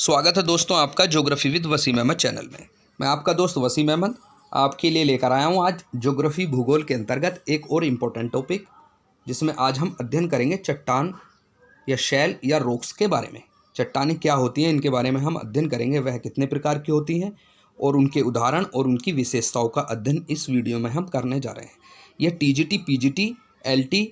स्वागत है दोस्तों आपका geography with Wasim Ahmad channel में। मैं आपका दोस्त वसीम अहमद आपके लिए लेकर आया हूँ आज ज्योग्राफी भूगोल के अंतर्गत एक और इम्पोर्टेंट टॉपिक, जिसमें आज हम अध्ययन करेंगे चट्टान या शैल या रॉक्स के बारे में। चट्टानें क्या होती हैं, इनके बारे में हम अध्ययन करेंगे। वह कितने प्रकार की होती हैं और उनके उदाहरण और उनकी विशेषताओं का अध्ययन इस वीडियो में हम करने जा रहे हैं। यह TGT, PGT, LT,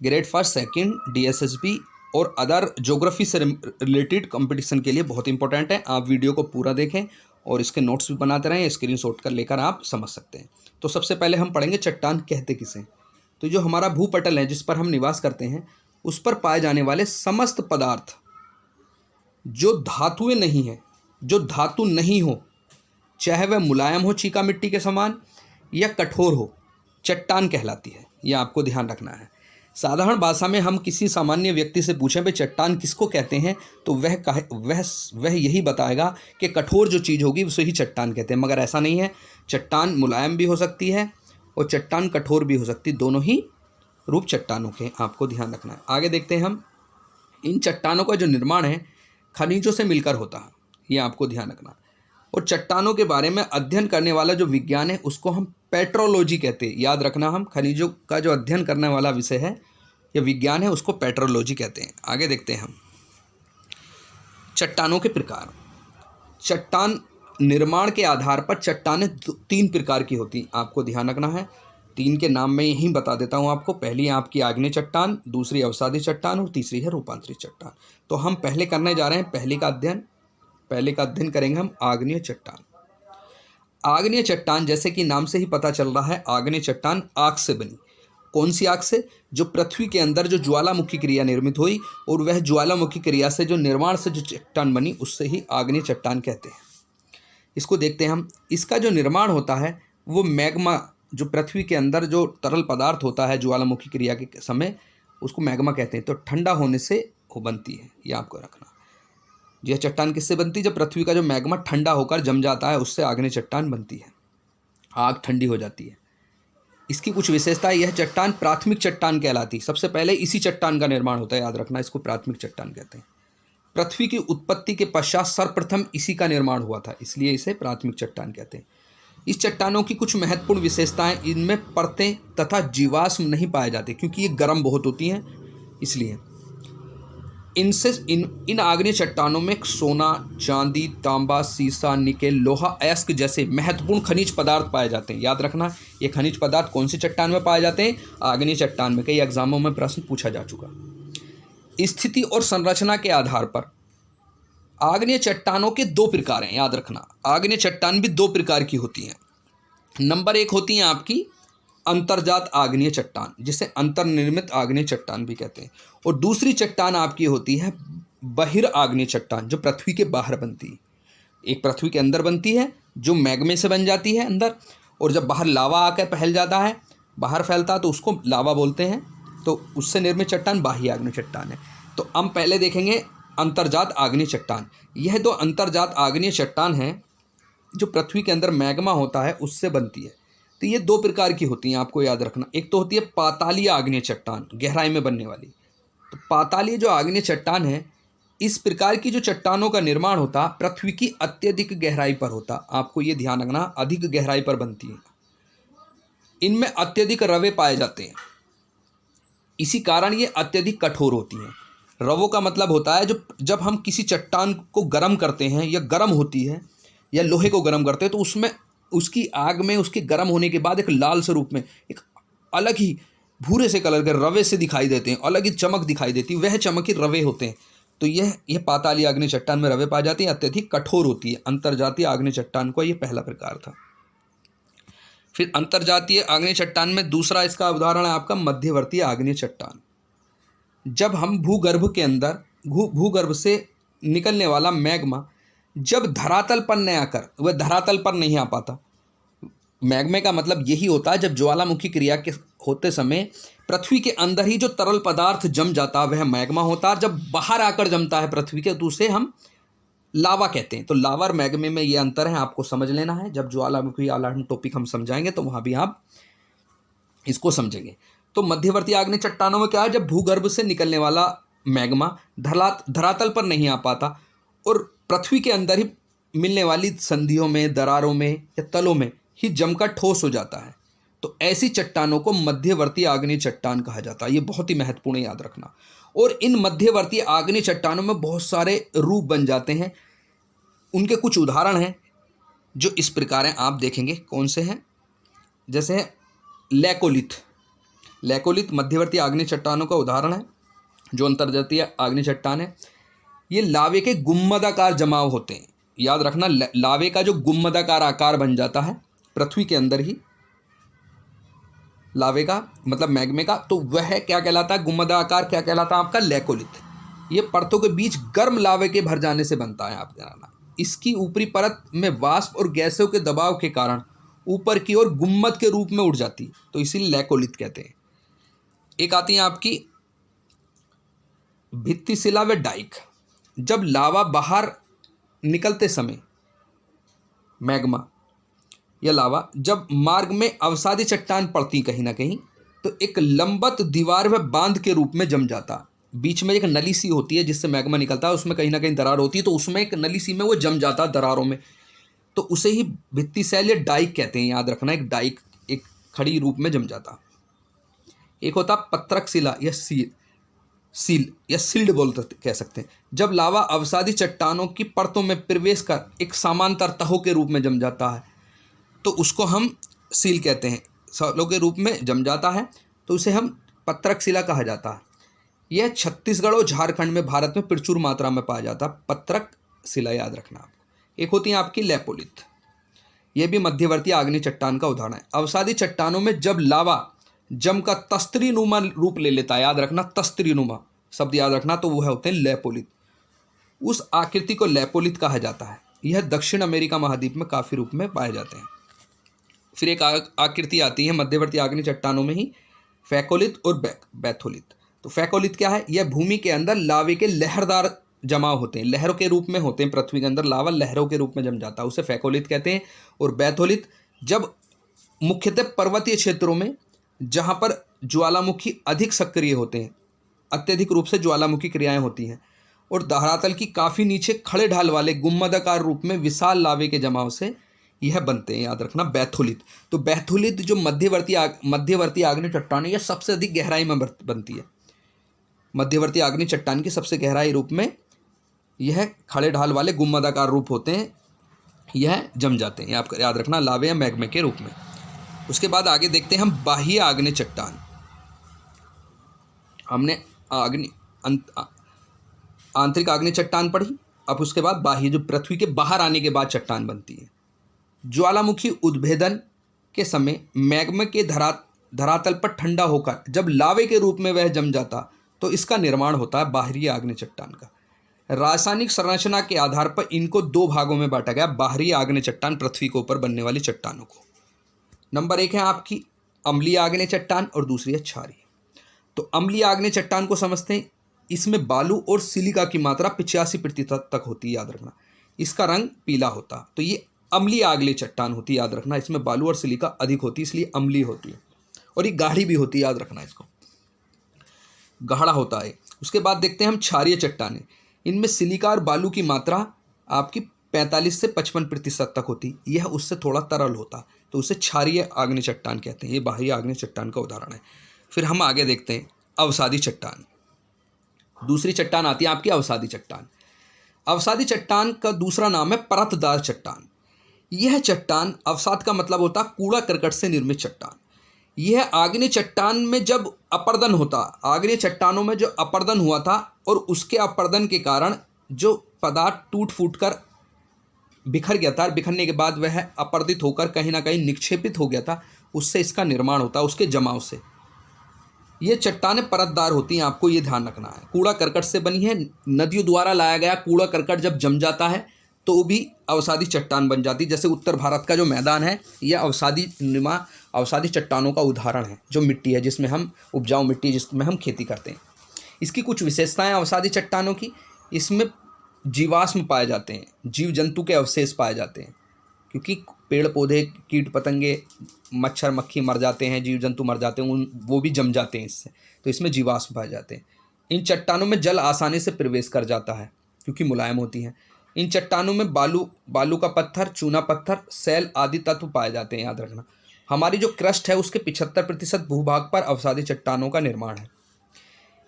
grade first, second, DSSB और अदर ज्योग्राफी से रिलेटेड कंपटीशन के लिए बहुत इंपॉर्टेंट है। आप वीडियो को पूरा देखें और इसके नोट्स भी बनाते रहें, स्क्रीनशॉट कर लेकर आप समझ सकते हैं। तो सबसे पहले हम पढ़ेंगे चट्टान कहते किसे। तो जो हमारा भूपटल है जिस पर हम निवास करते हैं, उस पर पाए जाने वाले समस्त पदार्थ जो धातुएं नहीं हैं, जो धातु नहीं हो, चाहे वह मुलायम हो चीका मिट्टी के समान या कठोर हो, चट्टान कहलाती है। यह आपको ध्यान रखना है। साधारण भाषा में हम किसी सामान्य व्यक्ति से पूछें भाई चट्टान किसको कहते हैं, तो वह यही बताएगा कि कठोर जो चीज़ होगी उसे ही चट्टान कहते हैं। मगर ऐसा नहीं है। चट्टान मुलायम भी हो सकती है और चट्टान कठोर भी हो सकती है। दोनों ही रूप चट्टानों के आपको ध्यान रखना है। आगे देखते हैं हम। इन चट्टानों का जो निर्माण है खनिजों से मिलकर होता है, ये आपको ध्यान रखना है। और चट्टानों के बारे में अध्ययन करने वाला जो विज्ञान है उसको हम पेट्रोलॉजी कहते हैं। याद रखना, हम खनिजों का जो अध्ययन करने वाला विषय है या विज्ञान है उसको पेट्रोलॉजी कहते हैं। आगे देखते हैं हम। चट्टानों के प्रकार। चट्टान निर्माण के आधार पर चट्टानें तीन प्रकार की होती हैं, आपको ध्यान रखना है। तीन के नाम मैं यहीं बता देता हूँ आपको। पहली है आपकी आग्नेय चट्टान, दूसरी अवसादी चट्टान और तीसरी है रूपांतरित चट्टान। तो हम पहले करने जा रहे हैं पहले का अध्ययन करेंगे हम आग्नेय चट्टान। आग्नेय चट्टान जैसे कि नाम से ही पता चल रहा है, आग्नेय चट्टान आग से बनी। कौन सी आग से? जो पृथ्वी के अंदर जो ज्वालामुखी क्रिया निर्मित हुई और वह ज्वालामुखी क्रिया से जो निर्माण से जो चट्टान बनी उससे ही आग्नेय चट्टान कहते हैं। इसको देखते हैं हम। इसका जो निर्माण होता है वो मैग्मा, जो पृथ्वी के अंदर जो तरल पदार्थ होता है ज्वालामुखी क्रिया के समय, उसको मैग्मा कहते हैं। तो ठंडा होने से वो बनती है, ये आपको रखना। यह चट्टान किससे बनती है? जब पृथ्वी का जो मैग्मा ठंडा होकर जम जाता है उससे आग्नेय चट्टान बनती है। आग ठंडी हो जाती है। इसकी कुछ विशेषता है। यह चट्टान प्राथमिक चट्टान कहलाती है। सबसे पहले इसी चट्टान का निर्माण होता है, याद रखना, इसको प्राथमिक चट्टान कहते हैं। पृथ्वी की उत्पत्ति के पश्चात सर्वप्रथम इसी का निर्माण हुआ था, इसलिए इसे प्राथमिक चट्टान कहते हैं। इस चट्टानों की कुछ महत्वपूर्ण विशेषताएं, इनमें परतें तथा जीवाश्म नहीं पाए जाते क्योंकि ये गर्म बहुत होती हैं, इसलिए इन आग्नेय चट्टानों में सोना, चांदी, तांबा, सीसा, निकेल, लोहा, अयस्क जैसे महत्वपूर्ण खनिज पदार्थ पाए जाते हैं। याद रखना, ये खनिज पदार्थ कौन सी चट्टान में पाए जाते हैं? आग्नेय चट्टान में। कई एग्जामों में प्रश्न पूछा जा चुका। स्थिति और संरचना के आधार पर आग्नेय चट्टानों के दो प्रकार हैं, याद रखना। आग्नेय चट्टान भी दो प्रकार की होती हैं। नंबर एक होती है आपकी अंतर्जात आग्नेय चट्टान, जिसे अंतर्निर्मित आग्नेय चट्टान भी कहते हैं। और दूसरी चट्टान आपकी होती है बहिर आग्नेय चट्टान, जो पृथ्वी के बाहर बनती है। एक पृथ्वी के अंदर बनती है जो मैग्मे से बन जाती है अंदर, और जब बाहर लावा आकर फैल जाता है, बाहर फैलता है तो उसको लावा बोलते हैं। तो उससे निर्मित चट्टान बाह्य आग्नेय चट्टान है। तो हम पहले देखेंगे अंतर्जात आग्नेय चट्टान। यह दो अंतर्जात आग्नेय चट्टान हैं जो पृथ्वी के अंदर मैग्मा होता है उससे बनती है। तो ये दो प्रकार की होती हैं, आपको याद रखना। एक तो होती है पातालीय आग्नेय चट्टान, गहराई में बनने वाली। तो पातालीय जो आग्नेय चट्टान है, इस प्रकार की जो चट्टानों का निर्माण होता पृथ्वी की अत्यधिक गहराई पर होता। आपको ये ध्यान रखना, अधिक गहराई पर बनती है। इनमें अत्यधिक रवे पाए जाते हैं, इसी कारण ये अत्यधिक कठोर होती हैं। रवों का मतलब होता है जब हम किसी चट्टान को गर्म करते हैं या गर्म होती है या लोहे को गर्म करते हैं तो उसमें उसकी आग में उसके गर्म होने के बाद एक लाल से रूप में एक अलग ही भूरे से कलर के रवे से दिखाई देते हैं, अलग ही चमक दिखाई देती है, वह चमक ही रवे होते हैं। तो यह पातालीय आग्नेय चट्टान में रवे पाए जाते हैं, अत्यधिक कठोर होती है। अंतर्जातीय आग्नेय चट्टान का यह पहला प्रकार था। फिर अंतर्जातीय आग्नेय चट्टान में दूसरा इसका उदाहरण है आपका मध्यवर्तीय आग्नेय चट्टान। जब हम भूगर्भ से निकलने वाला मैग्मा जब धरातल पर न आकर, वह धरातल पर नहीं आ पाता। मैग्मे का मतलब यही होता है जब ज्वालामुखी क्रिया के होते समय पृथ्वी के अंदर ही जो तरल पदार्थ जम जाता है वह मैग्मा होता है। जब बाहर आकर जमता है पृथ्वी के तो उसे हम लावा कहते हैं। तो लावा और मैग्मे में ये अंतर है, आपको समझ लेना है। जब ज्वालामुखी वाला टॉपिक हम समझाएंगे तो वहाँ भी आप इसको समझेंगे। तो मध्यवर्ती आग्नेय चट्टानों में क्या है, जब भूगर्भ से निकलने वाला मैग्मा धरातल पर नहीं आ पाता और पृथ्वी के अंदर ही मिलने वाली संधियों में, दरारों में या तलों में ही जमकर ठोस हो जाता है। तो ऐसी चट्टानों को मध्यवर्ती आग्नेय चट्टान कहा जाता है। ये बहुत ही महत्वपूर्ण है, याद रखना। और इन मध्यवर्ती आग्नेय चट्टानों में बहुत सारे रूप बन जाते हैं। उनके कुछ उदाहरण हैं जो इस प्रकार हैं, आप देखेंगे कौन से हैं। जैसे है लैकोलिथ। लैकोलिथ मध्यवर्ती आग्नेय चट्टानों का उदाहरण है, जो अंतर्जातीय आग्नेय चट्टान है। ये लावे के गुम्मदाकार जमाव होते हैं, याद रखना। लावे का जो गुम्मदाकार आकार बन जाता है पृथ्वी के अंदर ही, लावे का मतलब मैग्मे का, तो वह क्या कहलाता है, गुम्मदाकार क्या कहलाता है आपका, लैकोलिथ। ये परतों के बीच गर्म लावे के भर जाने से बनता है, आप जानना। इसकी ऊपरी परत में वाष्प और गैसों के दबाव के कारण ऊपर की ओर गुम्मद के रूप में उठ जाती है, तो इसीलिए लैकोलिथ कहते हैं। एक आती है आपकी भित्तिशिला व डाइक। जब लावा बाहर निकलते समय मैग्मा या लावा जब मार्ग में अवसादी चट्टान पड़ती कहीं ना कहीं, तो एक लंबत दीवार व बांध के रूप में जम जाता। बीच में एक नली सी होती है जिससे मैग्मा निकलता है, उसमें कहीं ना कहीं दरार होती है, तो उसमें एक नली सी में वो जम जाता दरारों में, तो उसे ही भित्तिशैल या डाइक कहते हैं, याद रखना। एक डाइक एक खड़ी रूप में जम जाता। एक होता पत्रक शिला या सील या सिल्ड बोलते कह सकते हैं। जब लावा अवसादी चट्टानों की परतों में प्रवेश कर एक समांतर तहों के रूप में जम जाता है, तो उसको हम सील कहते हैं। सौलों के रूप में जम जाता है तो उसे हम पत्रक शिला कहा जाता है। यह छत्तीसगढ़ और झारखंड में भारत में प्रचुर मात्रा में पाया जाता है, पत्रक शिला, याद रखना आपको। एक होती है आपकी लैपोलिथ। यह भी मध्यवर्ती आग्नेय चट्टान का उदाहरण है। अवसादी चट्टानों में जब लावा जम का तस्त्रीनुमा रूप ले लेता है, याद रखना, तस्त्रीनुमा शब्द याद रखना, तो वह होते हैं लैपोलिथ। उस आकृति को लैपोलिथ कहा जाता है। यह दक्षिण अमेरिका महाद्वीप में काफ़ी रूप में पाए जाते हैं। फिर एक आकृति आती है मध्यवर्ती आग्नेय चट्टानों में ही, फैकोलिथ और बैथोलिथ। तो फैकोलिथ क्या है, यह भूमि के अंदर लावे के लहरदार जमाव होते हैं, लहरों के रूप में होते हैं। पृथ्वी के अंदर लावा लहरों के रूप में जम जाता है, उसे फैकोलिथ कहते हैं। और बैथोलिथ जब मुख्यतः पर्वतीय क्षेत्रों में जहाँ पर ज्वालामुखी अधिक सक्रिय होते हैं, अत्यधिक रूप से ज्वालामुखी क्रियाएं होती हैं, और धरातल की काफ़ी नीचे खड़े ढाल वाले गुम्मदाकार रूप में विशाल लावे के जमाव से यह बनते हैं, याद रखना, बैथोलिथ। तो बैथोलिथ जो मध्यवर्ती आग्नेय चट्टान है, यह सबसे अधिक गहराई में बनती है। मध्यवर्ती आग्नेय चट्टान की सबसे गहराई रूप में यह खड़े ढाल वाले गुम्मदाकार रूप होते हैं, यह जम जाते हैं, आप याद रखना, लावे या मैग्मे के रूप में। उसके बाद आगे देखते हैं हम बाह्य आग्नेय चट्टान। हमने आंतरिक आग्नेय चट्टान पढ़ी, अब उसके बाद बाह्य, जो पृथ्वी के बाहर आने के बाद चट्टान बनती है। ज्वालामुखी उद्भेदन के समय मैग्मा के धरातल पर ठंडा होकर जब लावे के रूप में वह जम जाता, तो इसका निर्माण होता है बाहरी आग्नेय चट्टान का। रासायनिक संरचना के आधार पर इनको दो भागों में बांटा गया, बाहरी आग्नेय चट्टान, पृथ्वी के ऊपर बनने वाली चट्टानों को। नंबर 1 है आपकी अम्लीय आग्नेय चट्टान और दूसरी है क्षारीय। तो अम्लीय आग्नेय चट्टान को समझते हैं। इसमें बालू और सिलिका की मात्रा 85% तक होती है, याद रखना। इसका रंग पीला होता है, तो ये अम्लीय आग्नेय चट्टान होती है, याद रखना। इसमें बालू और सिलिका अधिक होती है, इसलिए अम्लीय होती है। और ये गाढ़ी भी होती है, याद रखना, इसको गाढ़ा होता है। उसके बाद देखते हैं हम क्षारीय चट्टानें। इनमें सिलिका और बालू की मात्रा आपकी 45 से 55% तक होती, यह उससे थोड़ा तरल होता, तो उसे क्षारीय आग्नेय चट्टान कहते हैं। ये बाह्य आग्नेय चट्टान का उदाहरण है। फिर हम आगे देखते हैं अवसादी चट्टान। दूसरी चट्टान आती है आपकी अवसादी चट्टान। अवसादी चट्टान का दूसरा नाम है परतदार चट्टान। यह चट्टान, अवसाद का मतलब होता है कूड़ा करकट से निर्मित चट्टान। यह आग्नेय चट्टान में जब अपर्दन होता, आग्नेय चट्टानों में जो अपर्दन हुआ था और उसके अपर्दन के कारण जो पदार्थ टूट फूट कर बिखर गया था, बिखरने के बाद वह अपर्दित होकर कहीं ना कहीं निक्षेपित हो गया था, उससे इसका निर्माण होता है, उसके जमाव से। ये चट्टानें परतदार होती हैं, आपको ये ध्यान रखना है। कूड़ा करकट से बनी है, नदियों द्वारा लाया गया कूड़ा करकट जब जम जाता है तो भी अवसादी चट्टान बन जाती है। जैसे उत्तर भारत का जो मैदान है, यह अवसादी चट्टानों का उदाहरण है। जो मिट्टी है जिसमें हम उपजाऊ मिट्टी, जिसमें हम खेती करते हैं। इसकी कुछ विशेषताएं अवसादी चट्टानों की, इसमें जीवाश्म पाए जाते हैं, जीव जंतु के अवशेष पाए जाते हैं, क्योंकि पेड़ पौधे, कीट पतंगे, मच्छर मक्खी मर जाते हैं, जीव जंतु मर जाते हैं, वो भी जम जाते हैं इससे, तो इसमें जीवाश्म पाए जाते हैं। इन चट्टानों में जल आसानी से प्रवेश कर जाता है क्योंकि मुलायम होती हैं। इन चट्टानों में बालू का पत्थर, चूना पत्थर, सैल आदि तत्व पाए जाते हैं। याद रखना, हमारी जो क्रस्ट है उसके 75% भूभाग पर अवसादी चट्टानों का निर्माण है।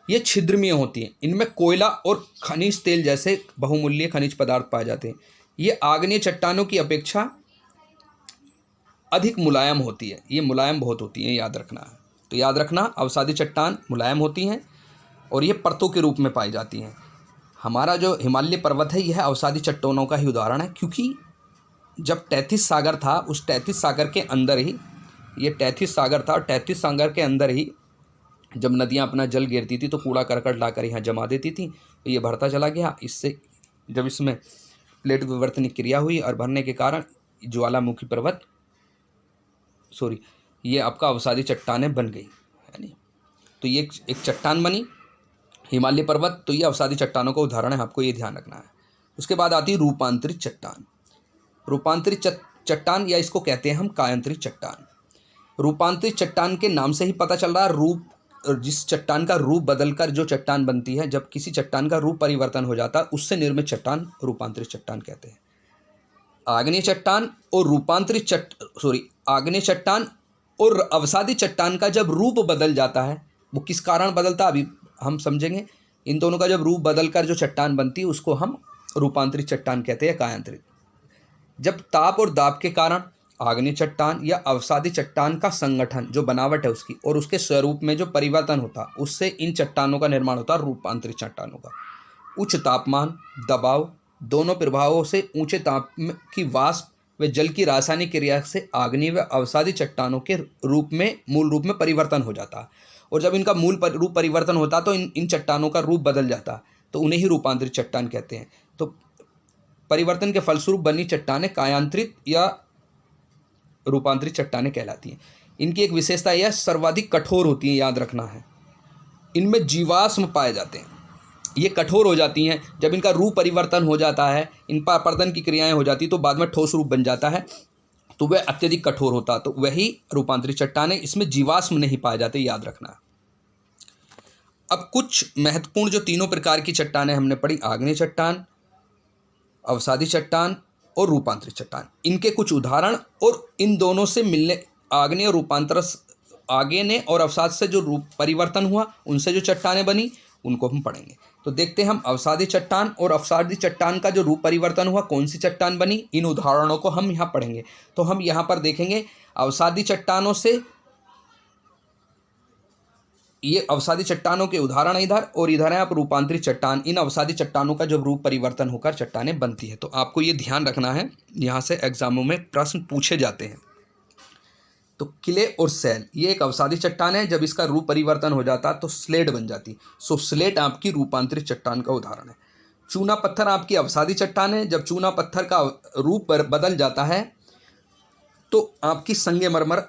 ये छिद्रमीय होती हैं, इनमें कोयला और खनिज तेल जैसे बहुमूल्य खनिज पदार्थ पाए जाते हैं। ये आग्नेय चट्टानों की अपेक्षा अधिक मुलायम होती है, ये मुलायम बहुत होती हैं, याद रखना है। तो याद रखना, अवसादी चट्टान मुलायम होती हैं और ये परतों के रूप में पाई जाती हैं। हमारा जो हिमालय पर्वत है यह अवसादी चट्टानों का ही उदाहरण है, क्योंकि जब तैतीस सागर था, उस तैतीस सागर के अंदर ही ये तैतीस सागर था, और तैतीस सागर के अंदर ही जब नदियाँ अपना जल गिरती थी तो कूड़ा करकट लाकर यहाँ जमा देती थी, तो ये भरता चला गया। इससे जब इसमें प्लेट विवर्तनिक क्रिया हुई और भरने के कारण ज्वालामुखी पर्वत ये आपका अवसादी चट्टानें बन गई, है नहीं। तो ये एक चट्टान बनी हिमालय पर्वत, तो ये अवसादी चट्टानों का उदाहरण है, आपको ये ध्यान रखना है। उसके बाद आती है रूपांतरित चट्टान। रूपांतरित चट्टान या इसको कहते हैं हम कायांतरित चट्टान। रूपांतरित चट्टान के नाम से ही पता चल रहा है, रूप, जिस चट्टान का रूप बदलकर जो चट्टान बनती है, जब किसी चट्टान का रूप परिवर्तन हो जाता है उससे निर्मित चट्टान रूपांतरित चट्टान कहते हैं। आग्नेय चट्टान और आग्नेय चट्टान और अवसादी चट्टान का जब रूप बदल जाता है, वो किस कारण बदलता है अभी हम समझेंगे। इन दोनों का जब रूप बदलकर जो चट्टान बनती है उसको हम रूपांतरित चट्टान कहते हैं, कायांतरित। जब ताप और दाब के कारण आग्नेय चट्टान या अवसादी चट्टान का संगठन, जो बनावट है उसकी और उसके स्वरूप में जो परिवर्तन होता, उससे इन चट्टानों का निर्माण होता है रूपांतरित चट्टानों का। उच्च तापमान, दबाव दोनों प्रभावों से ऊंचे ताप की वाष्प व जल की रासायनिक क्रिया से आग्नेय व अवसादी चट्टानों के मूल रूप में परिवर्तन हो जाता है। और जब इनका रूप परिवर्तन होता तो इन चट्टानों का रूप बदल जाता, तो उन्हें ही रूपांतरित चट्टान कहते हैं। तो परिवर्तन के फलस्वरूप बनी चट्टानें कायांतरित या रूपांतरित चट्टानें कहलाती हैं। इनकी एक विशेषता यह सर्वाधिक कठोर होती हैं, याद रखना है। इनमें जीवाश्म पाए जाते हैं, ये कठोर हो जाती हैं। जब इनका रूप परिवर्तन हो जाता है, इन पर अपरदन की क्रियाएं हो जाती, तो बाद में ठोस रूप बन जाता है, तो वह अत्यधिक कठोर होता, तो वही रूपांतरित चट्टान है। इसमें जीवाश्म नहीं पाए जाते, याद रखना। अब कुछ महत्वपूर्ण जो तीनों प्रकार की चट्टानें हमने पढ़ी, आग्नेय चट्टान, अवसादी चट्टान और रूपांतरित चट्टान, इनके कुछ उदाहरण और इन दोनों से मिलने आग्नेय और अवसाद से जो रूप परिवर्तन हुआ उनसे जो चट्टानें बनी उनको हम पढ़ेंगे। तो देखते हैं हम अवसादी चट्टान और अवसादी चट्टान का जो रूप परिवर्तन हुआ, कौन सी चट्टान बनी, इन उदाहरणों को हम यहाँ पढ़ेंगे। तो हम यहाँ पर देखेंगे अवसादी चट्टानों से, ये अवसादी चट्टानों के उदाहरण इधर, और इधर है आप रूपांतरित चट्टान। इन अवसादी चट्टानों का जब रूप परिवर्तन होकर चट्टानें बनती है, तो आपको ये ध्यान रखना है, यहाँ से एग्जामों में प्रश्न पूछे जाते हैं। तो किले और सैल, ये एक अवसादी चट्टान है, जब इसका रूप परिवर्तन हो जाता तो स्लेट बन जाती, सो स्लेट आपकी रूपांतरित चट्टान का उदाहरण है। चूना पत्थर आपकी अवसादी चट्टान है, जब चूना पत्थर का रूप बदल जाता है तो आपकी संगमरमर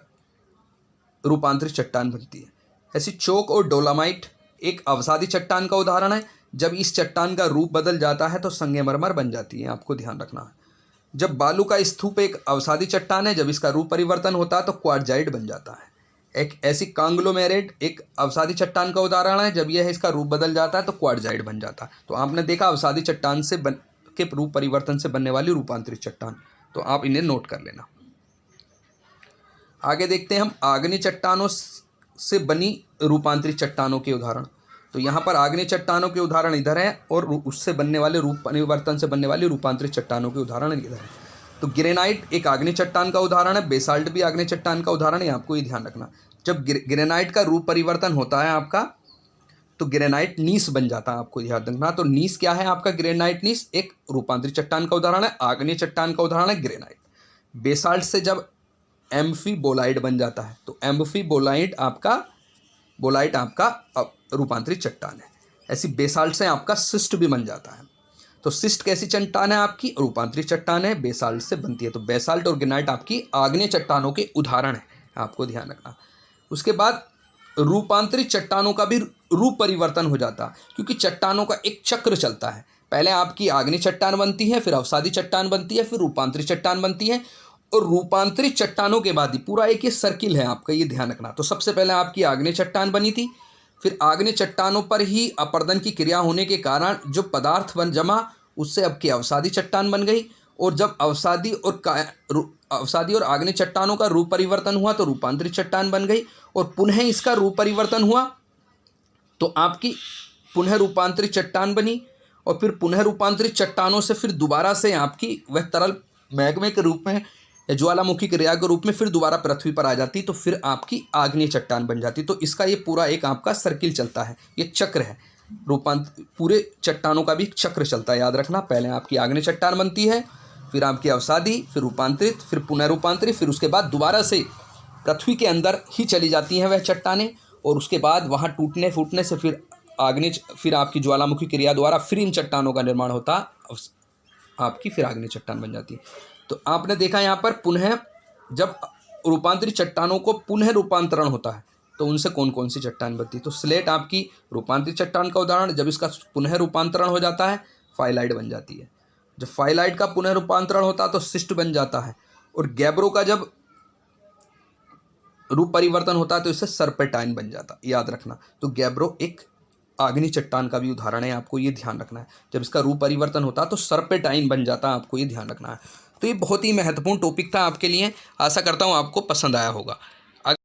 रूपांतरित चट्टान बनती है। ऐसी चोक और डोलामाइट एक अवसादी चट्टान का उदाहरण है, जब इस चट्टान का रूप बदल जाता है तो संगमरमर बन जाती है, आपको ध्यान रखना है। जब बालू का स्तूप एक अवसादी चट्टान है, जब इसका रूप परिवर्तन होता है तो क्वार्टजाइट बन जाता है। एक ऐसी कांग्लोमेरेट एक अवसादी चट्टान का उदाहरण है, जब यह इसका रूप बदल जाता है तो क्वार्टजाइट बन जाता है। तो आपने देखा अवसादी चट्टान से के रूप परिवर्तन से बनने वाली रूपांतरित चट्टान, तो आप इन्हें नोट कर लेना। आगे देखते हैं हम आग्नेय चट्टानों से बनी रूपांतरित चट्टानों के उदाहरण। तो यहाँ पर आग्नेय चट्टानों के उदाहरण इधर हैं और उससे बनने वाले रूप परिवर्तन से बनने वाली रूपांतरित चट्टानों के उदाहरण इधर हैं। तो ग्रेनाइट एक आग्नेय चट्टान का उदाहरण है, बेसाल्ट भी आग्नेय चट्टान का उदाहरण है, आपको ये ध्यान रखना। जब ग्रेनाइट का रूप परिवर्तन होता है आपका, तो ग्रेनाइट नीस बन जाता है, आपको याद रखना। तो नीस क्या है आपका, ग्रेनाइट नीस एक रूपांतरित चट्टान का उदाहरण है, आग्नेय चट्टान का उदाहरण है ग्रेनाइट। बेसाल्ट से जब एम्फीबोलाइट बन जाता है, तो एम्फीबोलाइट आपका रूपांतरित चट्टान है। ऐसी बेसाल्ट से आपका सिस्ट भी बन जाता है। तो सिस्ट कैसी चट्टान है आपकी, रूपांतरित चट्टान है, बेसाल्ट से बनती है। तो बेसाल्ट और ग्रेनाइट आपकी आग्नेय चट्टानों के उदाहरण है, आपको ध्यान रखना। उसके बाद रूपांतरित चट्टानों का भी रूप परिवर्तन हो जाता है, क्योंकि चट्टानों का एक चक्र चलता है। पहले आपकी आग्नेय चट्टान बनती है, फिर अवसादी चट्टान बनती है, फिर रूपांतरित चट्टान बनती है, और रूपांतरित चट्टानों के बाद ही पूरा एक ये सर्किल है, आपका ये ध्यान रखना। तो सबसे पहले आपकी आग्नेय चट्टान बनी थी, फिर आग्नेय चट्टानों पर ही अपरदन की क्रिया होने के कारण जो पदार्थ जमा उससे अब की अवसादी चट्टान बन गई। और जब अवसादी और आग्नेय चट्टानों का रूप परिवर्तन हुआ तो रूपांतरित चट्टान बन गई। और पुनः इसका रूप परिवर्तन हुआ तो आपकी पुनः रूपांतरित चट्टान बनी। और फिर पुनः रूपांतरित चट्टानों से फिर दोबारा से आपकी वह तरल मैग्मे के रूप में या ज्वालामुखी क्रिया के रूप में फिर दोबारा पृथ्वी पर आ जाती, तो फिर आपकी आग्नेय चट्टान बन जाती। तो इसका ये पूरा एक आपका सर्किल चलता है, ये चक्र है। पूरे चट्टानों का भी एक चक्र चलता है, याद रखना। पहले आपकी आग्नेय चट्टान बनती है, फिर आपकी अवसादी, फिर रूपांतरित, फिर पुनः रूपांतरित, फिर उसके बाद दोबारा से पृथ्वी के अंदर ही चली जाती हैं वह चट्टानें। और उसके बाद वहाँ टूटने फूटने से फिर आपकी ज्वालामुखी क्रिया द्वारा फिर इन चट्टानों का निर्माण होता, आपकी फिर आग्नेय चट्टान बन जाती है। तो आपने देखा यहाँ पर पुनः जब रूपांतरित चट्टानों को पुनः रूपांतरण होता है तो उनसे कौन कौन सी चट्टान बनती है। तो स्लेट आपकी रूपांतरित चट्टान का उदाहरण, जब इसका पुनः रूपांतरण हो जाता है फाइलाइट बन जाती है। जब फाइलाइट का पुनः रूपांतरण होता है तो सिस्ट बन जाता है। और गैब्रो का जब रूप परिवर्तन होता है तो इससे सर्पेटाइन बन जाता है, याद रखना। तो गैब्रो एक आग्नेय चट्टान का भी उदाहरण है, आपको ये ध्यान रखना है। जब इसका रूप परिवर्तन होता है तो सर्पेटाइन बन जाता है, आपको ये ध्यान रखना है। तो ये बहुत ही महत्वपूर्ण टॉपिक था आपके लिए, आशा करता हूँ आपको पसंद आया होगा।